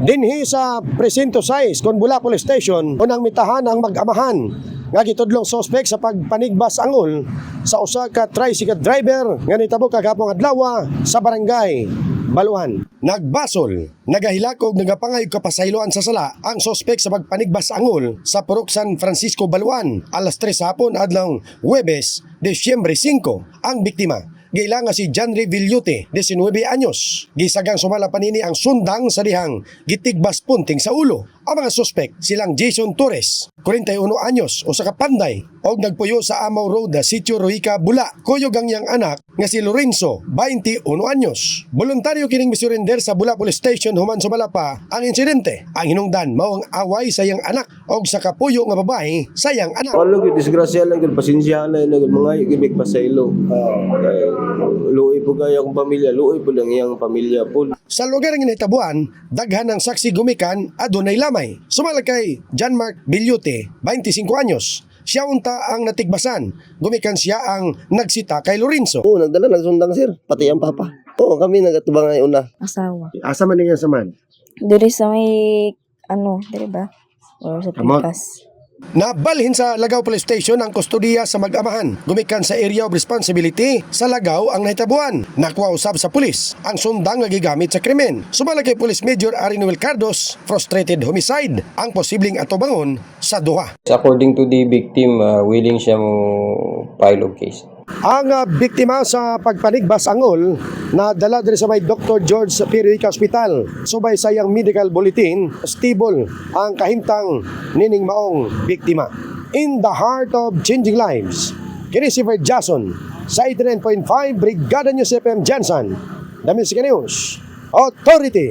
Dinhi sa presinto 6 kon Bula Police Station unang mitahan ang mag-amahan nga gitudlong suspect sa pagpanigbas angol sa usa ka tricycle driver nga nitabo kagapong adlaw sa barangay Baluan. Nagbasol, nagahilakog, nagapangayog kapasayloan sa sala ang sospek sa pagpanigbas angol sa Purok San Francisco, Baluan. Alas 3 hapon adlaw Huwebes, Disyembre 5, ang biktima. Giila nga si Janry Villute, 19 anyos. Gisagang sumala panini ang sundang sa dihang gitigbas punting sa ulo. Ang mga suspek silang Jason Torres, 41 anyos, usa ka panday, og nagpuyo sa Amaw Road, Sitio Ruica, Bula. Kuyog ang iyang anak nga si Lorenzo, 21 anyos. Voluntaryo kining misurrender sa Bula Police Station human sumala pa ang insidente. Ang hinungdan mao ang away sa iyang anak og sa kapuyo nga babae sa iyang anak. Ano gid disgrasya lang gid pasensya na gid mga gid pasaylo. Luoy po kaya akong pamilya, luoy po lang iyang pamilya po. Sa lugar nga nahitabuan, daghan ang saksi gumikan adunay lamay. Sumala kay John Mark Villute, 25 anyos. Siya unta ang natigbasan. Gumikan siya ang nagsita kay Lorenzo. Oo, nagdala nagsundang sir, pati ang papa. Oo, kami nagatubang ay una. Asawa. Asa man niya sa man? Diri sa may, diri ba? Or sa Amot. Pikas. Nabalhin sa Lagaw Police Station ang kustodiya sa mag-amahan. Gumikan sa Area of Responsibility sa Lagaw ang nahitabuan. Nakuha usab sa pulis ang sundang nga gigamit sa krimen. Sumala kay Police Major Arinuel Cardos, frustrated homicide ang posibleng atubangon sa duha. According to the victim, willing siya mo file of case. Ang biktima sa pagpanigbas angol na dala diri sa may Dr. George Piruica Hospital. Subay sa iyang medical bulletin, stable ang kahimtang nining maong biktima. In the heart of changing lives, kini si Ver Jason sa 89.5 Brigada News FM Jansan. The Music News Authority.